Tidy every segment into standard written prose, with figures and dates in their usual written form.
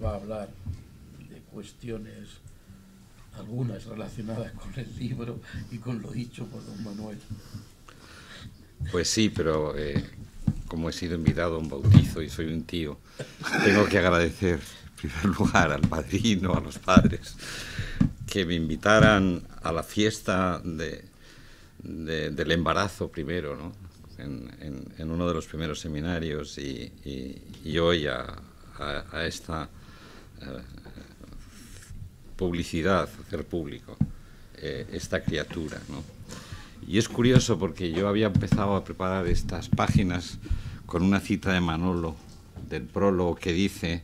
va a hablar de cuestiones, algunas relacionadas con el libro y con lo dicho por don Manuel. Pues sí, pero como he sido invitado a un bautizo y soy un tío, tengo que agradecer en primer lugar al padrino, a los padres, que me invitaran a la fiesta del embarazo primero, ¿no? En uno de los primeros seminarios y hoy a esta publicidad, hacer público esta criatura, ¿no? Y es curioso porque yo había empezado a preparar estas páginas con una cita de Manolo, del prólogo, que dice: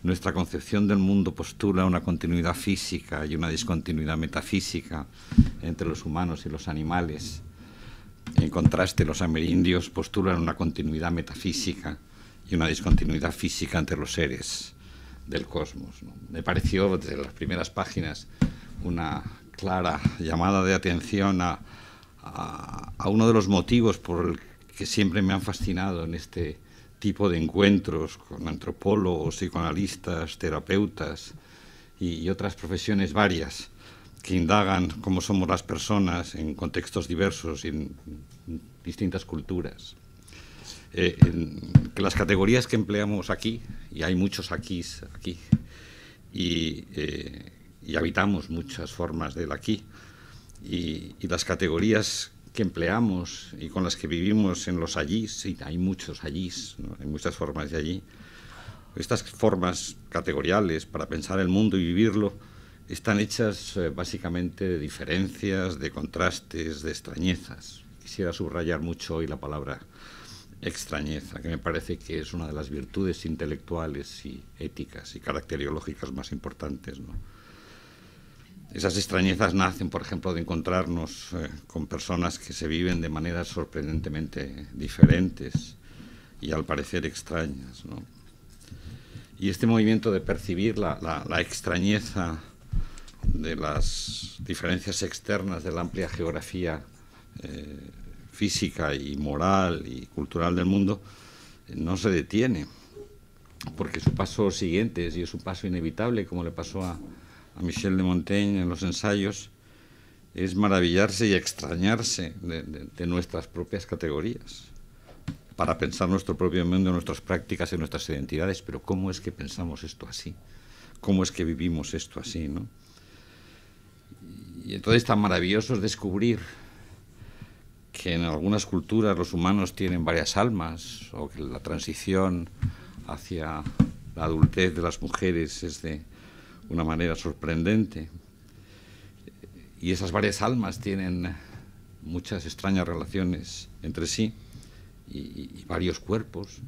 nuestra concepción del mundo postula una continuidad física y una discontinuidad metafísica entre los humanos y los animales. En contraste, los amerindios postulan una continuidad metafísica y una discontinuidad física entre los seres del cosmos, ¿no? Me pareció desde las primeras páginas una clara llamada de atención a uno de los motivos por el que siempre me han fascinado en este tipo de encuentros con antropólogos, psicoanalistas, terapeutas y otras profesiones varias que indagan cómo somos las personas en contextos diversos y en distintas culturas. Que las categorías que empleamos aquí, y hay muchos aquí, y habitamos muchas formas del aquí, y las categorías que empleamos y con las que vivimos en los allís, y hay muchos allís, ¿no? Hay muchas formas de allí. Estas formas categoriales para pensar el mundo y vivirlo están hechas básicamente de diferencias, de contrastes, de extrañezas. Quisiera subrayar mucho hoy la palabra extrañeza, que me parece que es una de las virtudes intelectuales y éticas y caracteriológicas más importantes, ¿no? Esas extrañezas nacen, por ejemplo, de encontrarnos con personas que se viven de maneras sorprendentemente diferentes y al parecer extrañas, ¿no? Y este movimiento de percibir la extrañeza de las diferencias externas de la amplia geografía física y moral y cultural del mundo no se detiene, porque su paso siguiente, y es un paso inevitable, como le pasó a Michel de Montaigne en los ensayos, es maravillarse y extrañarse de nuestras propias categorías para pensar nuestro propio mundo, nuestras prácticas y nuestras identidades. Pero ¿cómo es que pensamos esto así? ¿Cómo es que vivimos esto así, ¿no? Y entonces tan maravilloso es descubrir que en algunas culturas los humanos tienen varias almas, o que la transición hacia la adultez de las mujeres es de una manera sorprendente, y esas varias almas tienen muchas extrañas relaciones entre sí y varios cuerpos.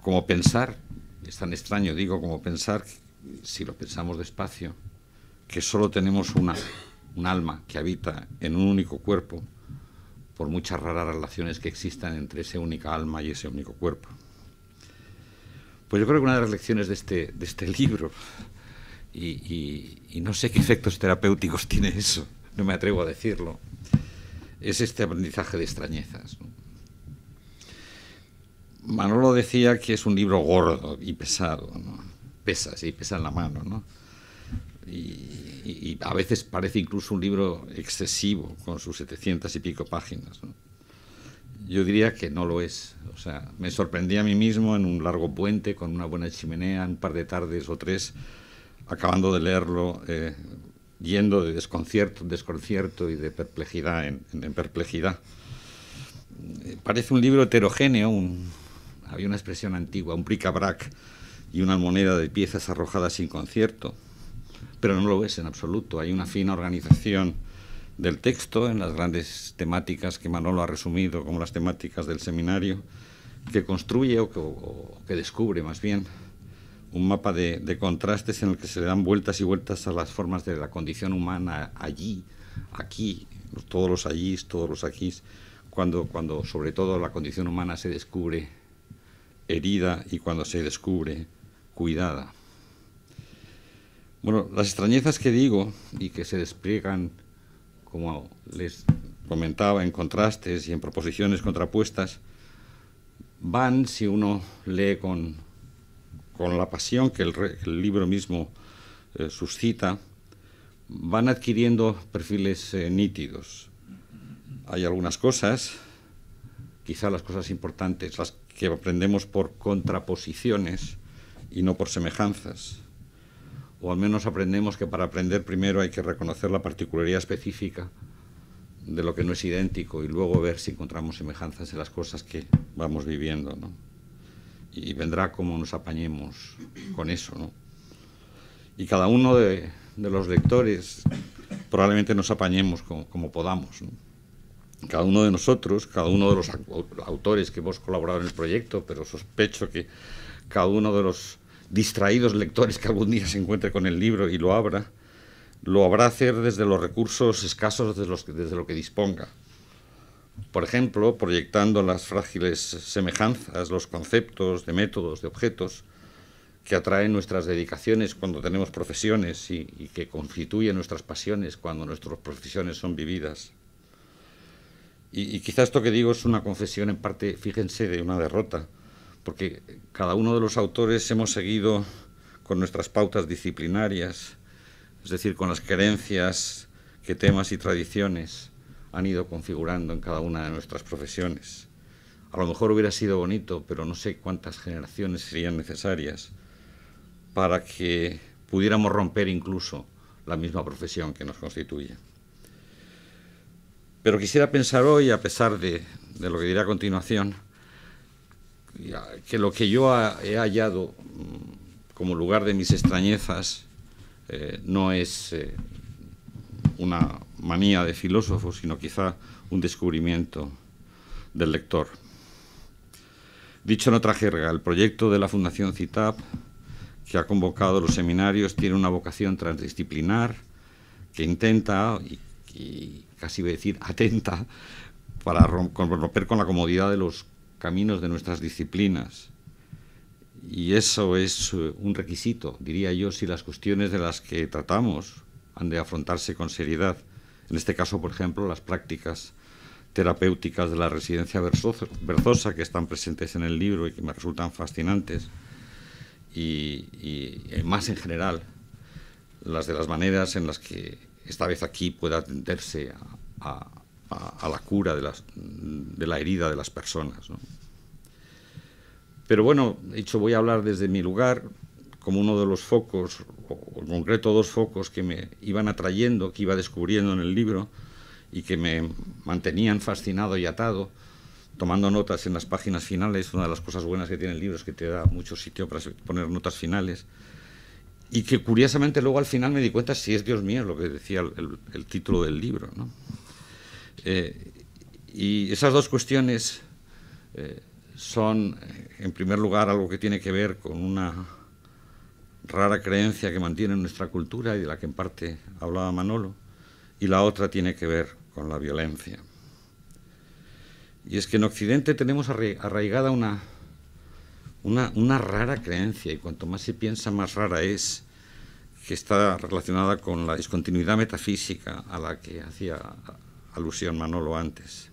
Como pensar, es tan extraño, digo, como pensar, si lo pensamos despacio, que solo tenemos un alma que habita en un único cuerpo, por muchas raras relaciones que existan entre esa única alma y ese único cuerpo. Pues yo creo que una de las lecciones de este libro, y no sé qué efectos terapéuticos tiene eso, no me atrevo a decirlo, es este aprendizaje de extrañezas, ¿no? Manolo decía que es un libro gordo y pesado, ¿no? Pesa en la mano, ¿no? Y a veces parece incluso un libro excesivo con sus 700 y pico páginas, ¿no? Yo diría que no lo es. O sea, me sorprendí a mí mismo en un largo puente con una buena chimenea, un par de tardes o tres, acabando de leerlo, yendo de desconcierto en desconcierto y de perplejidad en perplejidad. Parece un libro heterogéneo, había una expresión antigua, un bric-a-brac y una moneda de piezas arrojadas sin concierto, pero no lo es en absoluto. Hay una fina organización del texto en las grandes temáticas que Manolo ha resumido como las temáticas del seminario, que construye o que descubre más bien un mapa de contrastes en el que se le dan vueltas y vueltas a las formas de la condición humana allí, aquí, todos los allís, todos los aquís, cuando sobre todo la condición humana se descubre herida y cuando se descubre cuidada. Bueno, las extrañezas que digo y que se despliegan, como les comentaba, en contrastes y en proposiciones contrapuestas, van, si uno lee con con la pasión que el libro mismo suscita, van adquiriendo perfiles nítidos. Hay algunas cosas, quizá las cosas importantes, las que aprendemos por contraposiciones y no por semejanzas. O al menos aprendemos que para aprender primero hay que reconocer la particularidad específica de lo que no es idéntico y luego ver si encontramos semejanzas en las cosas que vamos viviendo, ¿no? Y vendrá como nos apañemos con eso, ¿no? Y cada uno de los lectores probablemente nos apañemos como podamos, ¿no? Cada uno de nosotros, cada uno de los autores que hemos colaborado en el proyecto, pero sospecho que cada uno de los distraídos lectores que algún día se encuentre con el libro y lo habrá hacer desde los recursos escasos desde lo que disponga. Por ejemplo, proyectando las frágiles semejanzas, los conceptos de métodos, de objetos, que atraen nuestras dedicaciones cuando tenemos profesiones y que constituyen nuestras pasiones cuando nuestras profesiones son vividas. Y quizá esto que digo es una confesión en parte, fíjense, de una derrota, porque cada uno de los autores hemos seguido con nuestras pautas disciplinarias, es decir, con las creencias que temas y tradiciones han ido configurando en cada una de nuestras profesiones. A lo mejor hubiera sido bonito, pero no sé cuántas generaciones serían necesarias para que pudiéramos romper incluso la misma profesión que nos constituye. Pero quisiera pensar hoy, a pesar de lo que diré a continuación, que lo que yo he hallado como lugar de mis extrañezas no es una manía de filósofo, sino quizá un descubrimiento del lector. Dicho en otra jerga, el proyecto de la Fundación CITAP, que ha convocado los seminarios, tiene una vocación transdisciplinar que intenta, y casi voy a decir atenta, para romper con la comodidad de los caminos de nuestras disciplinas. Y eso es un requisito, diría yo, si las cuestiones de las que tratamos han de afrontarse con seriedad. En este caso, por ejemplo, las prácticas terapéuticas de la residencia Berzosa, que están presentes en el libro y que me resultan fascinantes, y más en general, las de las maneras en las que esta vez aquí pueda atenderse a la cura de la herida de las personas, ¿no? Pero bueno, de hecho voy a hablar desde mi lugar como uno de los focos, o en concreto dos focos que me iban atrayendo, que iba descubriendo en el libro y que me mantenían fascinado y atado, tomando notas en las páginas finales. Una de las cosas buenas que tiene el libro es que te da mucho sitio para poner notas finales, y que curiosamente luego al final me di cuenta si es Dios mío lo que decía el título del libro, ¿no? Y esas dos cuestiones son, en primer lugar, algo que tiene que ver con una rara creencia que mantiene nuestra cultura y de la que en parte hablaba Manolo, y la otra tiene que ver con la violencia. Y es que en Occidente tenemos arraigada una rara creencia, y cuanto más se piensa, más rara es, que está relacionada con la discontinuidad metafísica a la que hacía alusión Manolo antes.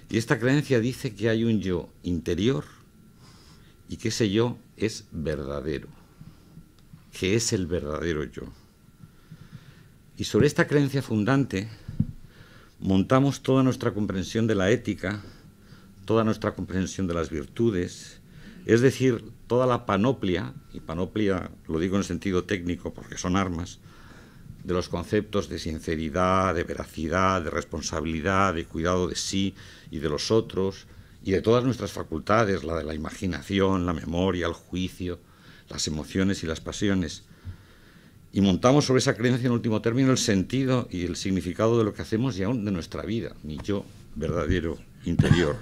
Y esta creencia dice que hay un yo interior y que ese yo es verdadero, que es el verdadero yo. Y sobre esta creencia fundante montamos toda nuestra comprensión de la ética, toda nuestra comprensión de las virtudes, es decir, toda la panoplia, y panoplia lo digo en el sentido técnico porque son armas, de los conceptos de sinceridad, de veracidad, de responsabilidad, de cuidado de sí y de los otros, y de todas nuestras facultades, la de la imaginación, la memoria, el juicio, las emociones y las pasiones. Y montamos sobre esa creencia, en último término, el sentido y el significado de lo que hacemos y aún de nuestra vida, mi yo verdadero interior.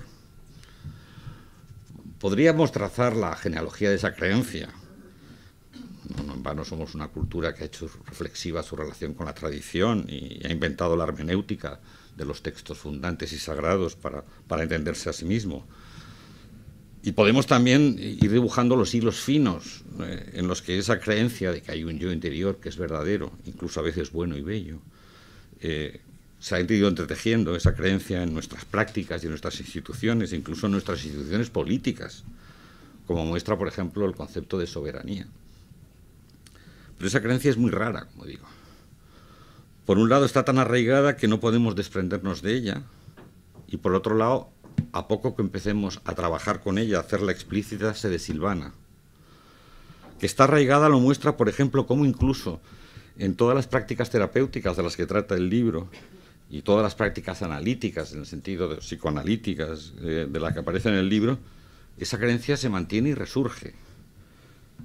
Podríamos trazar la genealogía de esa creencia. No en vano somos una cultura que ha hecho reflexiva su relación con la tradición y ha inventado la hermenéutica de los textos fundantes y sagrados para entenderse a sí mismo. Y podemos también ir dibujando los hilos finos en los que esa creencia de que hay un yo interior que es verdadero, incluso a veces bueno y bello, se ha ido entretejiendo esa creencia en nuestras prácticas y en nuestras instituciones, incluso en nuestras instituciones políticas, como muestra, por ejemplo, el concepto de soberanía. Pero esa creencia es muy rara, como digo. Por un lado está tan arraigada que no podemos desprendernos de ella, y por otro lado, a poco que empecemos a trabajar con ella, a hacerla explícita, se desilvana. Que está arraigada lo muestra, por ejemplo, cómo incluso en todas las prácticas terapéuticas de las que trata el libro, y todas las prácticas analíticas, en el sentido de psicoanalíticas, de las que aparece en el libro, esa creencia se mantiene y resurge.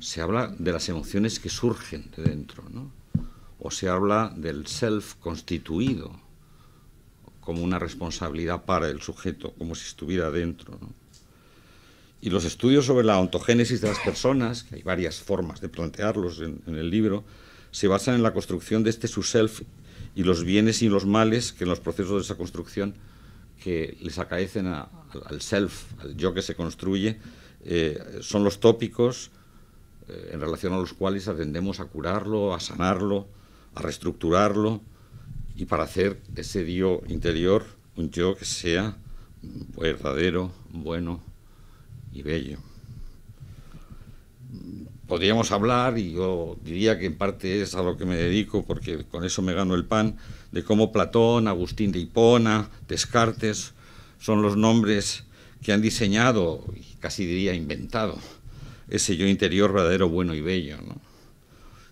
Se habla de las emociones que surgen de dentro, ¿no? O se habla del self constituido como una responsabilidad para el sujeto, como si estuviera dentro, ¿no? Y los estudios sobre la ontogénesis de las personas, que hay varias formas de plantearlos en el libro, se basan en la construcción de este su-self y los bienes y los males que en los procesos de esa construcción que les acaecen al self, al yo que se construye, son los tópicos en relación a los cuales atendemos a curarlo, a sanarlo, a reestructurarlo, y para hacer ese yo interior un yo que sea verdadero, bueno y bello. Podríamos hablar, y yo diría que en parte es a lo que me dedico, porque con eso me gano el pan, de cómo Platón, Agustín de Hipona, Descartes, son los nombres que han diseñado, y casi diría inventado, ese yo interior verdadero, bueno y bello, ¿no?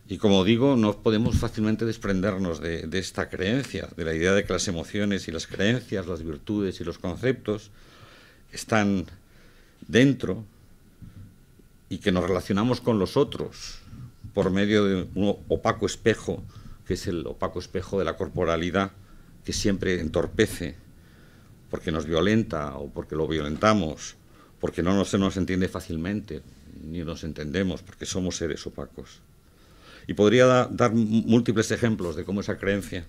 Y como digo, no podemos fácilmente desprendernos de esta creencia, de la idea de que las emociones y las creencias, las virtudes y los conceptos están dentro, y que nos relacionamos con los otros por medio de un opaco espejo, que es el opaco espejo de la corporalidad, que siempre entorpece, porque nos violenta o porque lo violentamos, porque no se nos entiende fácilmente, ni nos entendemos, porque somos seres opacos. Y podría dar múltiples ejemplos de cómo esa creencia,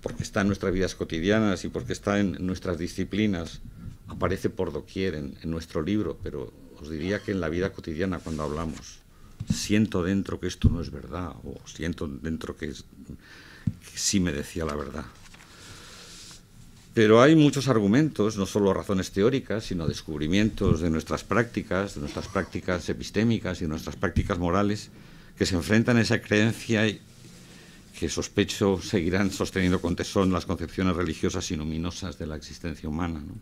porque está en nuestras vidas cotidianas y porque está en nuestras disciplinas, aparece por doquier en nuestro libro, pero os diría que en la vida cotidiana, cuando hablamos, siento dentro que esto no es verdad, o siento dentro que sí me decía la verdad. Pero hay muchos argumentos, no solo razones teóricas, sino descubrimientos de nuestras prácticas epistémicas y de nuestras prácticas morales, que se enfrentan a esa creencia y que sospecho seguirán sosteniendo con tesón las concepciones religiosas y luminosas de la existencia humana, ¿no?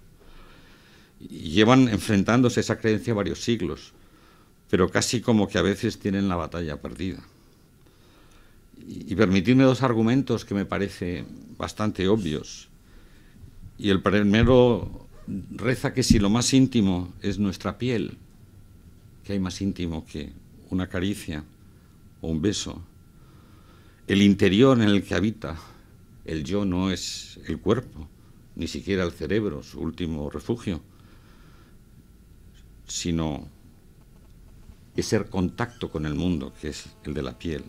Y llevan enfrentándose a esa creencia varios siglos, pero casi como que a veces tienen la batalla perdida. Y permitidme dos argumentos que me parecen bastante obvios. Y el primero reza que si lo más íntimo es nuestra piel, que hay más íntimo que una caricia o un beso, el interior en el que habita el yo no es el cuerpo, ni siquiera el cerebro, su último refugio, sino ese contacto con el mundo, que es el de la piel.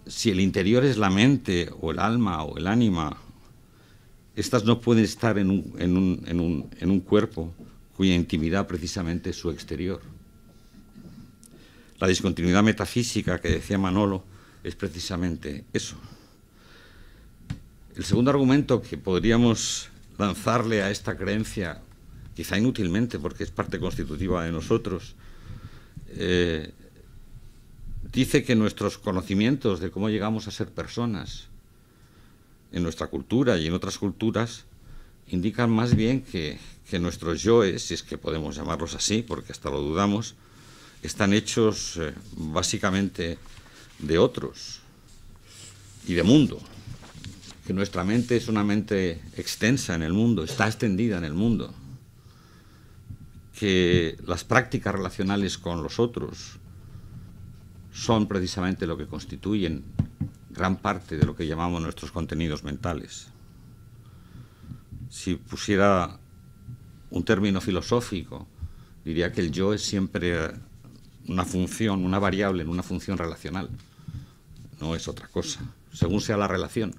Si el interior es la mente, o el alma, o el ánima, estas no pueden estar en un cuerpo cuya intimidad precisamente es su exterior. La discontinuidad metafísica que decía Manolo es precisamente eso. El segundo argumento que podríamos lanzarle a esta creencia, quizá inútilmente porque es parte constitutiva de nosotros, dice que nuestros conocimientos de cómo llegamos a ser personas en nuestra cultura y en otras culturas indican más bien que nuestros yoes, si es que podemos llamarlos así, porque hasta lo dudamos, están hechos básicamente de otros y de mundo, que nuestra mente es una mente extensa en el mundo, está extendida en el mundo, que las prácticas relacionales con los otros son precisamente lo que constituyen gran parte de lo que llamamos nuestros contenidos mentales. Si pusiera un término filosófico, diría que el yo es siempre una función, una variable en una función relacional. No es otra cosa. Según sea la relación,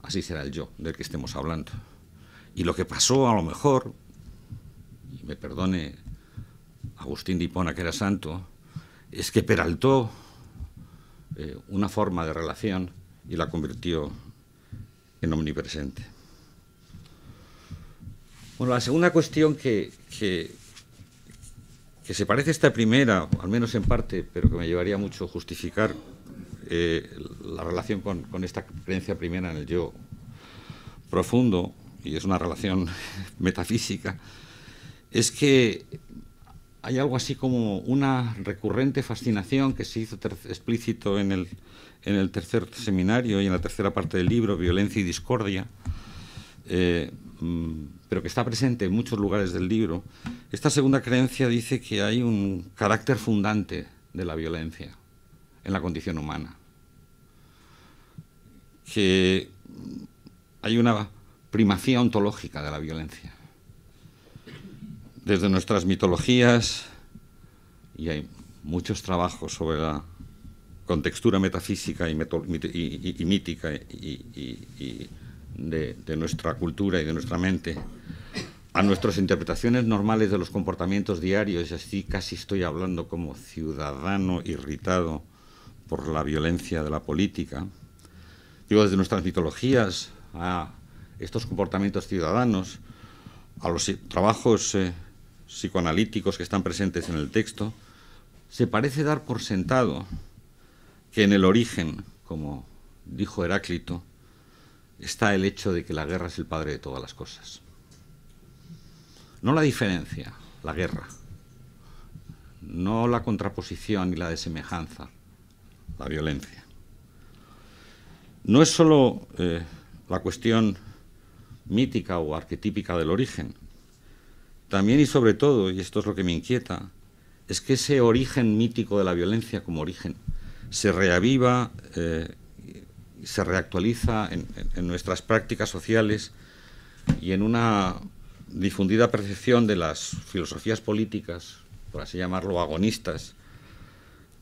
así será el yo del que estemos hablando. Y lo que pasó, a lo mejor, y me perdone Agustín de Hipona, que era santo, es que peraltó una forma de relación y la convirtió en omnipresente. Bueno, la segunda cuestión que que se parece a esta primera, al menos en parte, pero que me llevaría mucho justificar la relación con esta creencia primera en el yo profundo, y es una relación metafísica, es que hay algo así como una recurrente fascinación que se hizo explícito en el tercer seminario y en la tercera parte del libro, Violencia y Discordia, pero que está presente en muchos lugares del libro. Esta segunda creencia dice que hay un carácter fundante de la violencia en la condición humana, que hay una primacía ontológica de la violencia. Desde nuestras mitologías, y hay muchos trabajos sobre la contextura metafísica y mítica de nuestra cultura y de nuestra mente, a nuestras interpretaciones normales de los comportamientos diarios, y así casi estoy hablando como ciudadano irritado por la violencia de la política. Digo, desde nuestras mitologías a estos comportamientos ciudadanos, a los trabajos psicoanalíticos que están presentes en el texto, se parece dar por sentado que en el origen, como dijo Heráclito, está el hecho de que la guerra es el padre de todas las cosas. No la diferencia, la guerra. No la contraposición ni la desemejanza, la violencia. No es solo la cuestión mítica o arquetípica del origen. También y sobre todo, y esto es lo que me inquieta, es que ese origen mítico de la violencia como origen se reaviva, se reactualiza en nuestras prácticas sociales y en una difundida percepción de las filosofías políticas, por así llamarlo, agonistas,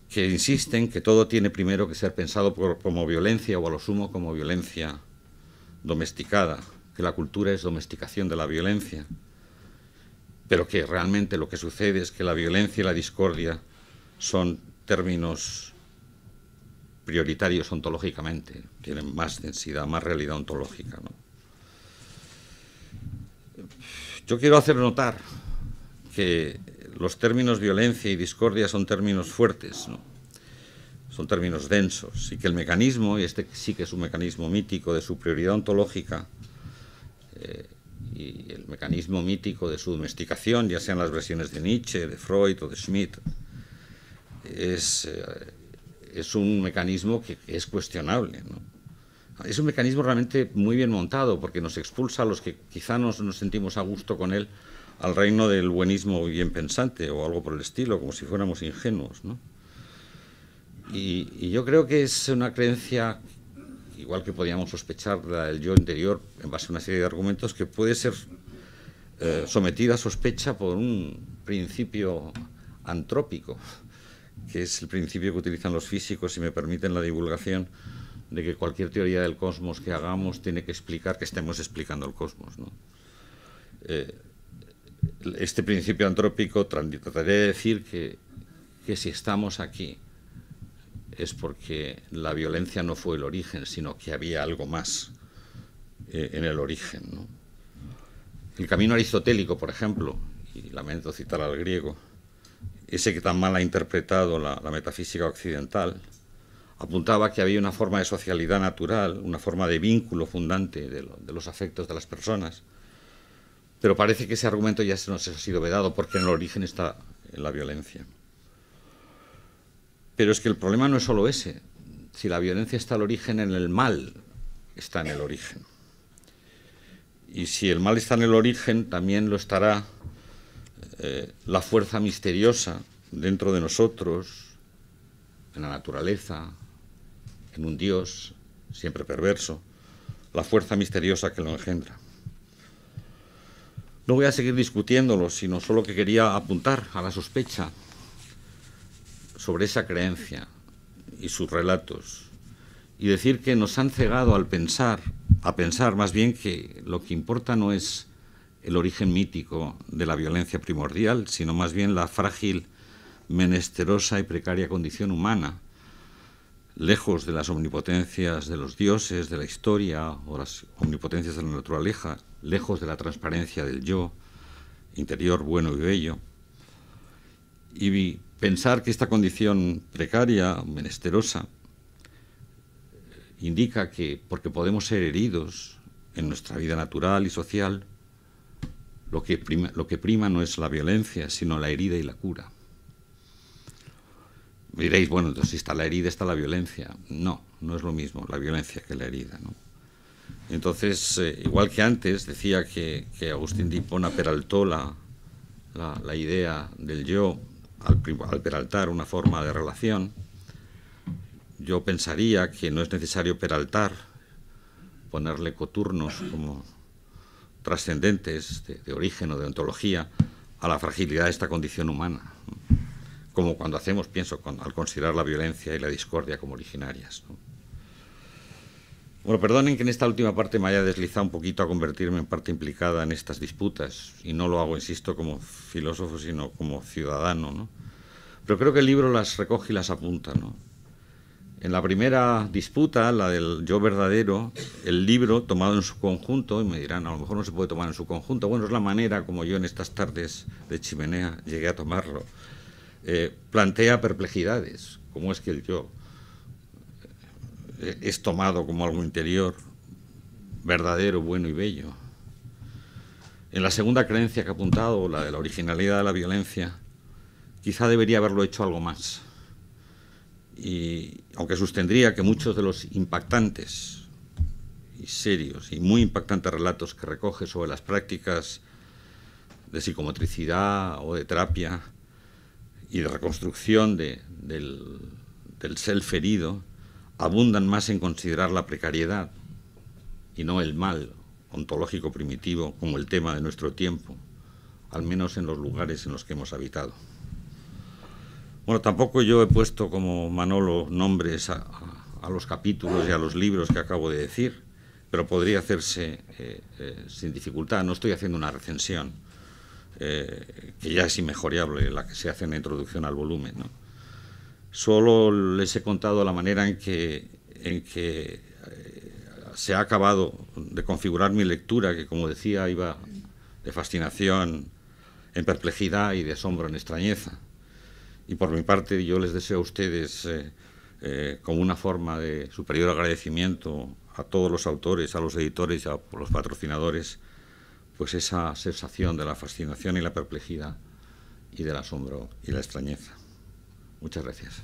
que insisten que todo tiene primero que ser pensado como violencia o a lo sumo como violencia domesticada, que la cultura es domesticación de la violencia, pero que realmente lo que sucede es que la violencia y la discordia son términos prioritarios ontológicamente, tienen más densidad, más realidad ontológica, ¿no? Yo quiero hacer notar que los términos violencia y discordia son términos fuertes, ¿no? Son términos densos, y que el mecanismo, y este sí que es un mecanismo mítico de su prioridad ontológica, y el mecanismo mítico de su domesticación, ya sean las versiones de Nietzsche, de Freud o de Schmitt, es un mecanismo que es cuestionable, ¿no? Es un mecanismo realmente muy bien montado, porque nos expulsa a los que quizá nos sentimos a gusto con él al reino del buenismo bien pensante o algo por el estilo, como si fuéramos ingenuos, ¿no? Y yo creo que es una creencia, igual que podíamos sospechar del yo interior en base a una serie de argumentos, que puede ser sometida a sospecha por un principio antrópico, que es el principio que utilizan los físicos, si me permiten la divulgación, de que cualquier teoría del cosmos que hagamos tiene que explicar que estemos explicando el cosmos, ¿no? Este principio antrópico trataré de decir que si estamos aquí es porque la violencia no fue el origen, sino que había algo más en el origen, ¿no? El camino aristotélico, por ejemplo, y lamento citar al griego, ese que tan mal ha interpretado la metafísica occidental, apuntaba que había una forma de socialidad natural, una forma de vínculo fundante de los afectos de las personas, pero parece que ese argumento ya se nos ha sido vedado porque en el origen está en la violencia. Pero es que el problema no es solo ese. Si la violencia está al origen, en el mal está en el origen. Y si el mal está en el origen, también lo estará la fuerza misteriosa dentro de nosotros, en la naturaleza, en un Dios siempre perverso, la fuerza misteriosa que lo engendra. No voy a seguir discutiéndolo, sino solo que quería apuntar a la sospecha sobre esa creencia y sus relatos, y decir que nos han cegado a pensar más bien que lo que importa no es el origen mítico de la violencia primordial, sino más bien la frágil, menesterosa y precaria condición humana, lejos de las omnipotencias de los dioses, de la historia o las omnipotencias de la naturaleza, lejos de la transparencia del yo, interior bueno y bello, Y pensar que esta condición precaria, menesterosa, indica que, porque podemos ser heridos en nuestra vida natural y social, lo que prima no es la violencia, sino la herida y la cura. Me diréis, bueno, entonces si está la herida, está la violencia. No, no es lo mismo la violencia que la herida, ¿no? Entonces, igual que antes, decía que Agustín de Hipona peraltó la idea del yo al peraltar una forma de relación. Yo pensaría que no es necesario peraltar, ponerle coturnos como trascendentes de origen o de ontología a la fragilidad de esta condición humana, como cuando hacemos, pienso, al considerar la violencia y la discordia como originarias, ¿no? Bueno, perdonen que en esta última parte me haya deslizado un poquito a convertirme en parte implicada en estas disputas, y no lo hago, insisto, como filósofo, sino como ciudadano, ¿no? Pero creo que el libro las recoge y las apunta, ¿no? En la primera disputa, la del yo verdadero, el libro tomado en su conjunto, y me dirán, a lo mejor no se puede tomar en su conjunto, bueno, es la manera como yo en estas tardes de chimenea llegué a tomarlo, plantea perplejidades, cómo es que el yo es tomado como algo interior, verdadero, bueno y bello. En la segunda creencia que he apuntado, la de la originalidad de la violencia, quizá debería haberlo hecho algo más. Y aunque sostendría que muchos de los impactantes y serios y muy impactantes relatos que recoge sobre las prácticas de psicomotricidad o de terapia y de reconstrucción del self herido, abundan más en considerar la precariedad y no el mal ontológico primitivo como el tema de nuestro tiempo, al menos en los lugares en los que hemos habitado. Bueno, tampoco yo he puesto como Manolo nombres a los capítulos y a los libros que acabo de decir, pero podría hacerse sin dificultad. No estoy haciendo una recensión, que ya es inmejorable, la que se hace en la introducción al volumen, ¿no? Solo les he contado la manera en que se ha acabado de configurar mi lectura, que, como decía, iba de fascinación en perplejidad y de asombro en extrañeza. Y por mi parte yo les deseo a ustedes, como una forma de superior agradecimiento a todos los autores, a los editores y a los patrocinadores, pues esa sensación de la fascinación y la perplejidad y del asombro y la extrañeza. Muchas gracias.